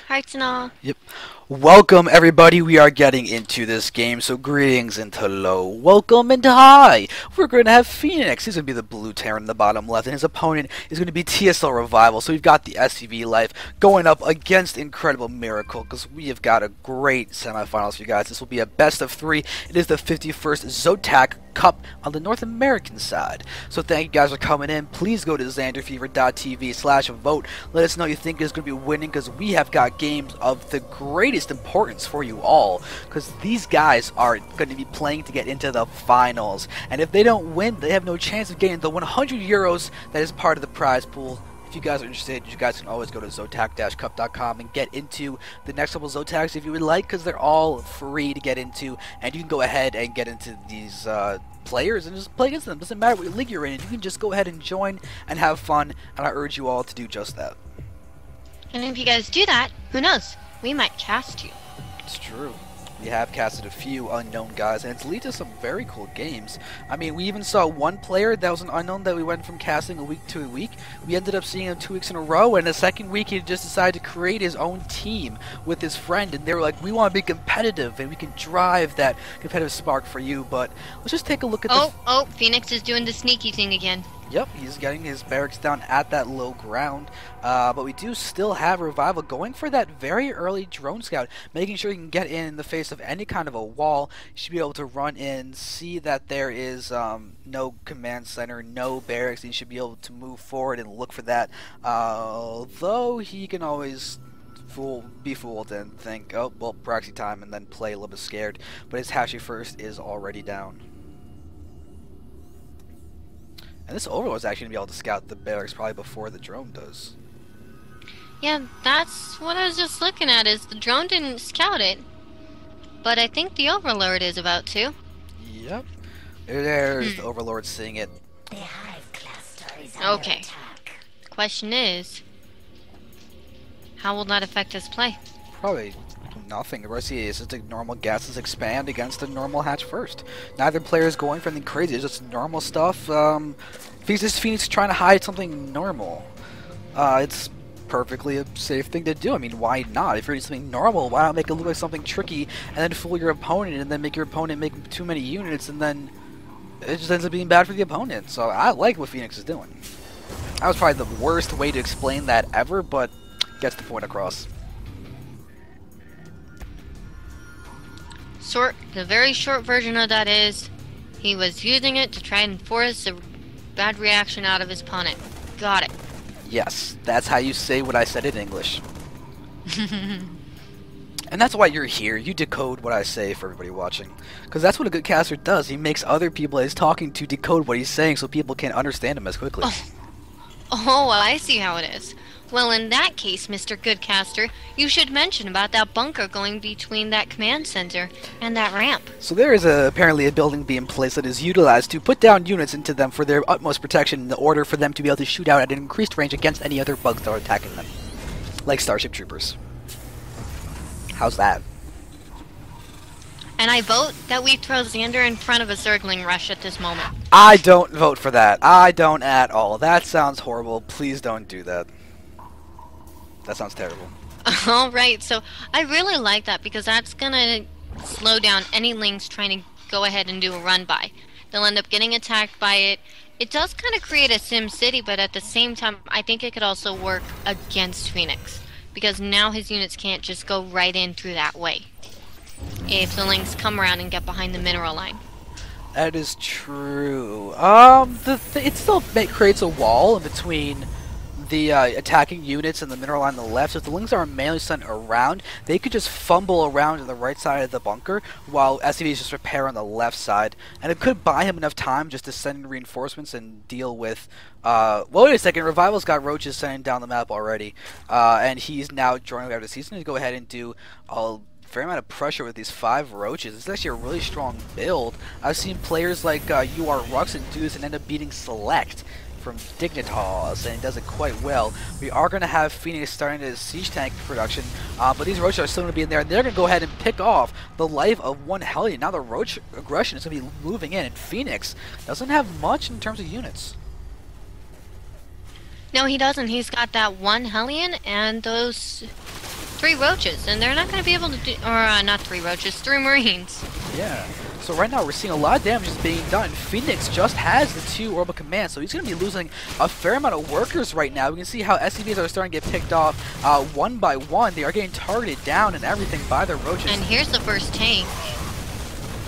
Hearts and all. Yep. Welcome everybody, we are getting into this game, so greetings into hello, welcome and hi! We're going to have Phoenix, he's going to be the blue Terran in the bottom left, and his opponent is going to be TSL.Revival, so we've got the SCV Life going up against Incredible Miracle, because we have got a great semifinals for you guys. This will be a best of 3, it is the 51st Zotac Cup on the North American side. So thank you guys for coming in. Please go to xanderfever.tv/vote. Let us know you think is going to be winning, because we have got games of the greatest importance for you all, because these guys are going to be playing to get into the finals, and if they don't win, they have no chance of getting the 100 euros that is part of the prize pool. If you guys are interested, you guys can always go to Zotac-Cup.com and get into the next couple Zotacs if you would like, because they're all free to get into, and you can go ahead and get into these players and just play against them. Doesn't matter what league you're in, you can just go ahead and join and have fun, and I urge you all to do just that. And if you guys do that, who knows? We might cast you. It's true. We have casted a few unknown guys, and it's led to some very cool games. I mean, we even saw one player that was an unknown that we went from casting a week to a week. We ended up seeing him 2 weeks in a row, and the second week he just decided to create his own team with his friend, and they were like, we want to be competitive, and we can drive that competitive spark for you, but let's just take a look at Oh, Phoenix is doing the sneaky thing again. Yep, he's getting his barracks down at that low ground, but we do still have Revival going for that very early drone scout, making sure he can get in the face of any kind of a wall. You should be able to run in, see that there is no command center, no barracks, and you should be able to move forward and look for that, although he can always be fooled and think, oh, well, proxy time, and then play a little bit scared, but his Hashi first is already down. And this Overlord's actually going to be able to scout the barracks probably before the drone does. Yeah, that's what I was just looking at, is the drone didn't scout it. But I think the Overlord is about to. Yep. There's the Overlord seeing it. The hive cluster is under Okay. attack. The question is, how will that affect his play? Probably nothing. The rest is just a normal gases expand against a normal hatch first. Neither player is going for anything crazy. It's just normal stuff. Phoenix trying to hide something normal. It's perfectly a safe thing to do. I mean, why not? If you're doing something normal, why not make it look like something tricky and then fool your opponent and then make your opponent make too many units and then it just ends up being bad for the opponent. So I like what Phoenix is doing. That was probably the worst way to explain that ever, but gets the point across. The very short version of that is, he was using it to try and force a bad reaction out of his opponent. Got it. Yes, that's how you say what I said in English. And that's why you're here. You decode what I say for everybody watching. Because that's what a good caster does. He makes other people he's talking to decode what he's saying so people can understand him as quickly. Oh, well, I see how it is. Well, in that case, Mr. Goodcaster, you should mention about that bunker going between that command center and that ramp. So there is apparently a building being placed that is utilized to put down units into them for their utmost protection in order for them to be able to shoot out at an increased range against any other bugs that are attacking them. Like Starship Troopers. How's that? And I vote that we throw Xander in front of a Zergling rush at this moment. I don't vote for that. I don't at all. That sounds horrible. Please don't do that. That sounds terrible. Alright, so I really like that because that's gonna slow down any links trying to go ahead and do a run by. They'll end up getting attacked by it. It does kind of create a Sim City, but at the same time, I think it could also work against Phoenix. Because now his units can't just go right in through that way if the links come around and get behind the mineral line. That is true. It still creates a wall in between the attacking units and the mineral line on the left. So if the links are manually sent around, they could just fumble around to the right side of the bunker while SCVs just repair on the left side. And it could buy him enough time just to send in reinforcements and deal with... well, wait a second. Revival's got roaches sending down the map already. And he's now joining after the season to go ahead and do a fair amount of pressure with these 5 roaches. It's actually a really strong build. I've seen players like UR Ruxin do this and end up beating Select from Dignitas, and he does it quite well. We are going to have Phoenix starting his siege tank production, but these roaches are still going to be in there, and they're going to go ahead and pick off the life of one Hellion. Now the roach aggression is going to be moving in, and Phoenix doesn't have much in terms of units. No, he doesn't. He's got that one Hellion and those 3 roaches, and they're not going to be able to do, or not 3 roaches, 3 marines. Yeah. So right now we're seeing a lot of damage is being done. Phoenix just has the 2 orbital commands, so he's going to be losing a fair amount of workers right now. We can see how SCVs are starting to get picked off one by one. They are getting targeted down and everything by the roaches. And here's the first tank.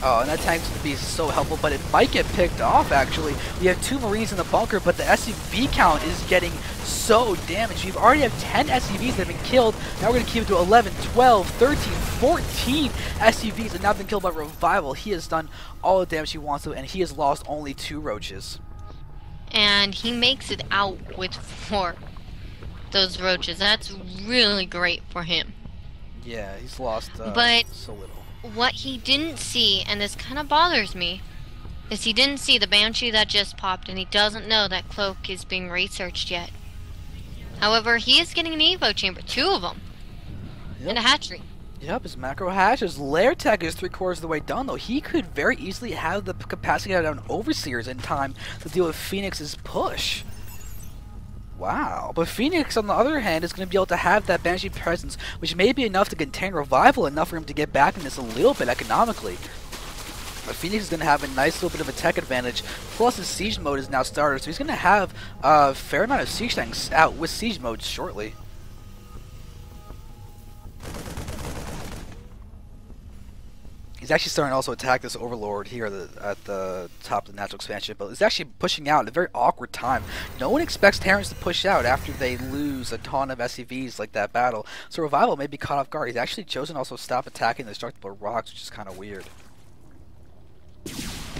Oh, and that tank's going to be so helpful, but it might get picked off, actually. We have 2 Marines in the bunker, but the SCV count is getting so damaged. We've already have 10 SCVs that have been killed. Now we're going to keep it to 11, 12, 13, 14 SCVs have now been killed by Revival. He has done all the damage he wants to, and he has lost only 2 roaches. And he makes it out with 4. Those roaches. That's really great for him. Yeah, he's lost but so little. What he didn't see, and this kind of bothers me, is he didn't see the Banshee that just popped, and he doesn't know that Cloak is being researched yet. However, he is getting an Evo chamber, 2 of them, and a hatchery. Yep, his macro hash, his lair tech is 3/4 of the way done, though. He could very easily have the capacity to have down Overseers in time to deal with Phoenix's push. Wow, but Phoenix, on the other hand, is going to be able to have that Banshee presence, which may be enough to contain Revival, enough for him to get back in this a little bit economically. But Phoenix is going to have a nice little bit of a tech advantage, plus his siege mode is now started, so he's going to have a fair amount of siege tanks out with siege mode shortly. He's actually starting to also attack this Overlord here at the top of the natural expansion, but he's actually pushing out at a very awkward time. No one expects Terrans to push out after they lose a ton of SCVs like that battle, so Revival may be caught off guard. He's actually chosen to also stop attacking the destructible rocks, which is kind of weird.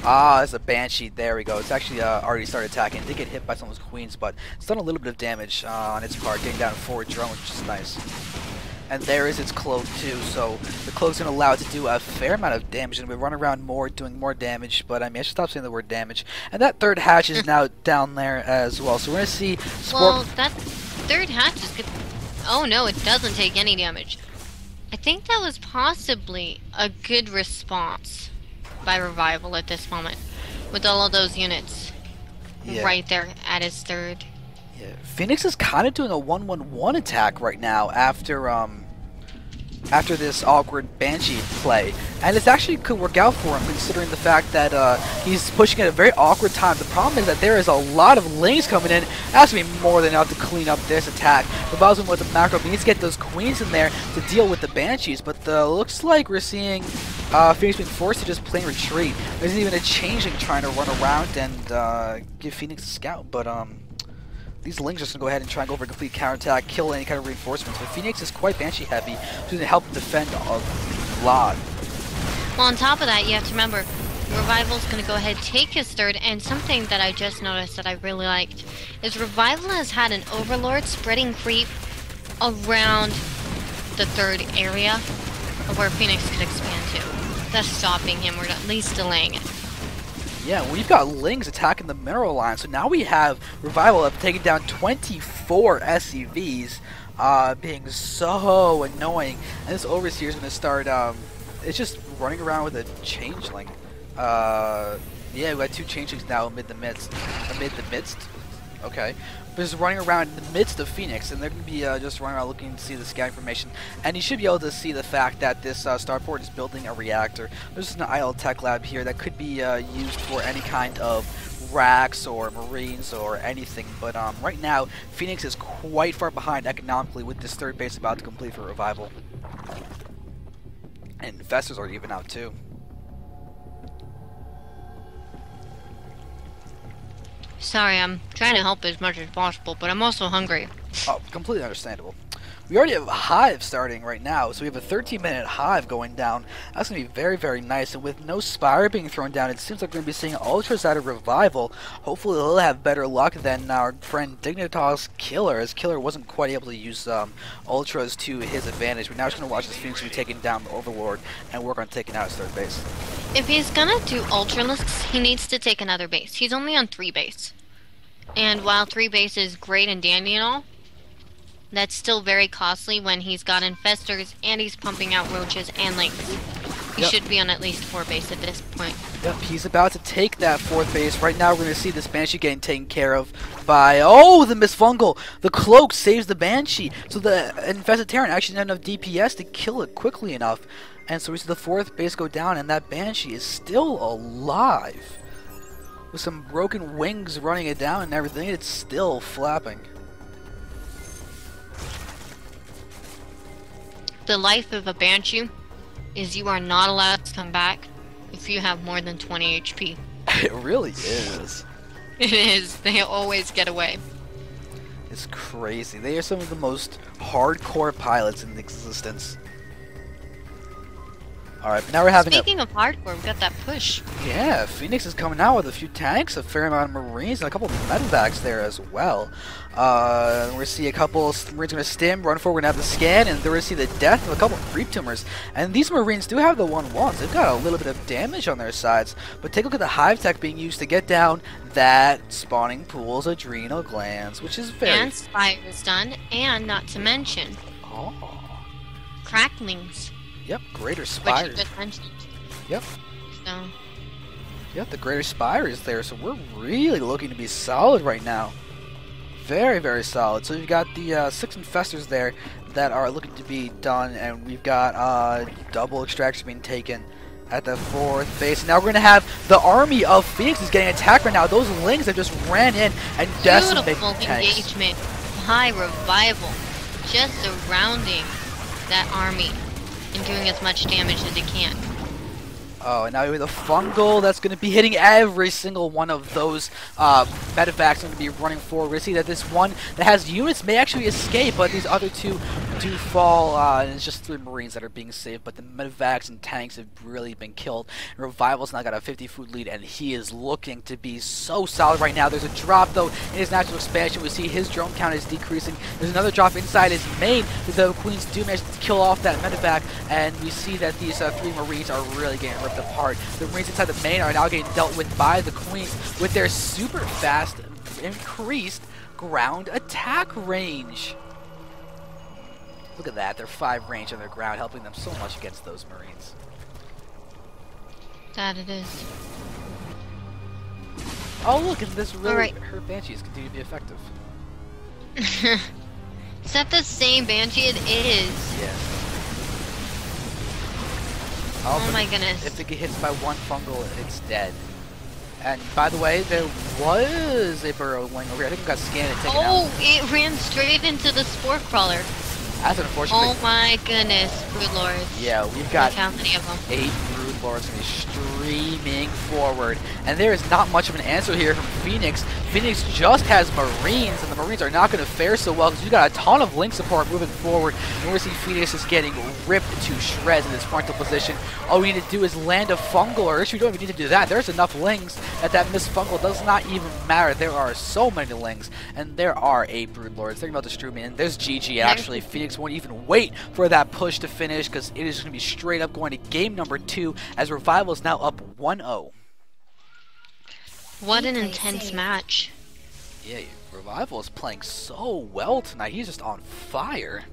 Ah, there's a Banshee. There we go. It's actually already started attacking. It did get hit by someone's queens, but it's done a little bit of damage on its part, getting down a forward drone, which is nice. And there is its cloak too, so the cloak's going to allow it to do a fair amount of damage, and we run around more, doing more damage, but I mean, I should stop saying the word damage. And that 3rd hatch is now down there as well, so we're going to see Well, that 3rd hatch is good. Oh no, it doesn't take any damage. I think that was possibly a good response by Revival at this moment, with all of those units right there at his 3rd. Yeah, Phoenix is kind of doing a 1-1-1 attack right now after this awkward Banshee play, and it's actually could work out for him considering the fact that he's pushing at a very awkward time. The problem is that there is a lot of lings coming in. It has to be more than enough to clean up this attack. Revival's with the macro, he needs to get those queens in there to deal with the Banshees, but looks like we're seeing Phoenix being forced to just plain retreat. There's even a changeling trying to run around and give Phoenix a scout, but these lings are just going to go ahead and try and go for a complete counterattack, kill any kind of reinforcements. But Phoenix is quite Banshee heavy, so he's going to help him defend a lot. Well, on top of that, you have to remember, Revival's going to go ahead and take his 3rd, and something that I just noticed that I really liked is Revival has had an Overlord spreading creep around the 3rd area of where Phoenix could expand to. That's stopping him, or at least delaying it. Yeah, we've got lings attacking the mineral line, so now we have Revival up taking down 24 SCVs, being so annoying. And this Overseer is going to start, it's just running around with a changeling. Yeah, we got 2 changelings now amid the midst. Okay. But just running around in the midst of Phoenix, and they're going to be just running around looking to see the scout information. And you should be able to see the fact that this starport is building a reactor. There's an idle tech lab here that could be used for any kind of racks or marines or anything. But right now, Phoenix is quite far behind economically with this 3rd base about to complete for Revival. And investors are even out too. Sorry, I'm trying to help as much as possible, but I'm also hungry. Oh, completely understandable. We already have a hive starting right now, so we have a 13-minute hive going down. That's going to be very, very nice, and with no Spire being thrown down, it seems like we're going to be seeing Ultras out of Revival. Hopefully he'll have better luck than our friend Dignitas Killer, as Killer wasn't quite able to use Ultras to his advantage. But now we're just going to watch this Phoenix be taking down the Overlord and work on taking out his 3rd base. If he's gonna do Ultralisks, he needs to take another base. He's only on 3 base. And while 3 base is great and dandy and all, that's still very costly when he's got infestors and he's pumping out roaches and lings. He should be on at least 4 base at this point. Yep, he's about to take that 4th base. Right now, we're going to see this Banshee getting taken care of by... Oh, the misfungal! The cloak saves the Banshee. So the infested Terran actually didn't have enough DPS to kill it quickly enough. And so we see the 4th base go down, and that Banshee is still alive. With some broken wings running it down and everything, it's still flapping. The life of a Banshee is you are not allowed to come back if you have more than 20 HP. It really is. It is. They always get away. It's crazy. They are some of the most hardcore pilots in existence. Alright, but now we're having Speaking of hardcore, we got that push. Yeah, Phoenix is coming out with a few tanks, a fair amount of Marines, and a couple of medevacs there as well. We're going to see a couple of Marines going to stim, run forward, we're going to have the scan, and we're going to see the death of a couple of creep tumors. And these Marines do have the 1-1s. They've got a little bit of damage on their sides. But take a look at the hive tech being used to get down that spawning pool's adrenal glands, which is very... And Spire is done, and not to mention... Oh. Cracklings. Yep, greater spires. Which you just mentioned. Yep. So... Yep, the greater spire is there, so we're really looking to be solid right now. Very, very solid. So you've got the 6 infestors there that are looking to be done, and we've got double extraction being taken at the 4th base. Now we're going to have the army of Phoenix is getting attacked right now. Those lings that just ran in and decimated beautiful tanks. engagement by Revival, just surrounding that army and doing as much damage as it can. Oh, and now we have the fungal that's going to be hitting every single one of those medevacs going to be running forward. We see that this one that has units may actually escape, but these other 2 do fall, and it's just 3 Marines that are being saved, but the medevacs and tanks have really been killed. And Revival's now got a 50 food lead, and he is looking to be so solid right now. There's a drop, though, in his natural expansion. We see his drone count is decreasing. There's another drop inside his main. The Queens do manage to kill off that medevac, and we see that these 3 Marines are really getting ripped apart. The Marines inside the main are now getting dealt with by the Queens with their super fast increased ground attack range. Look at that, they're 5 range on their ground, helping them so much against those Marines. That it is. Oh look, and this really Alright. her Banshees continue to be effective. Is that the same Banshee? It is. Yes. Oh my goodness. If it gets hit by 1 fungal, it's dead. And by the way, there was a burrow wing over here. I think it got scanned and taken out. Oh, it ran straight into the Spore Crawler. That's unfortunate. Oh my goodness, Brood Lords. Yeah, we've got Look how many of them. 8 Brood Lords going to be streaming forward. And there is not much of an answer here from Phoenix. Phoenix just has Marines, and the Marines are not going to fare so well because you've got a ton of link support moving forward. And we're seeing Phoenix is getting ripped to shreds in this frontal position. All we need to do is land a fungal, or actually we don't even need to do that. There's enough lings that missed fungal does not even matter. There are so many lings, and there are 8 Brood Lords. Think about the Stroomy, and there's GG actually. Phoenix won't even wait for that push to finish because it is going to be straight up going to game number 2 as Revival is now up 1-0. What an intense match. Yeah, Revival is playing so well tonight. He's just on fire.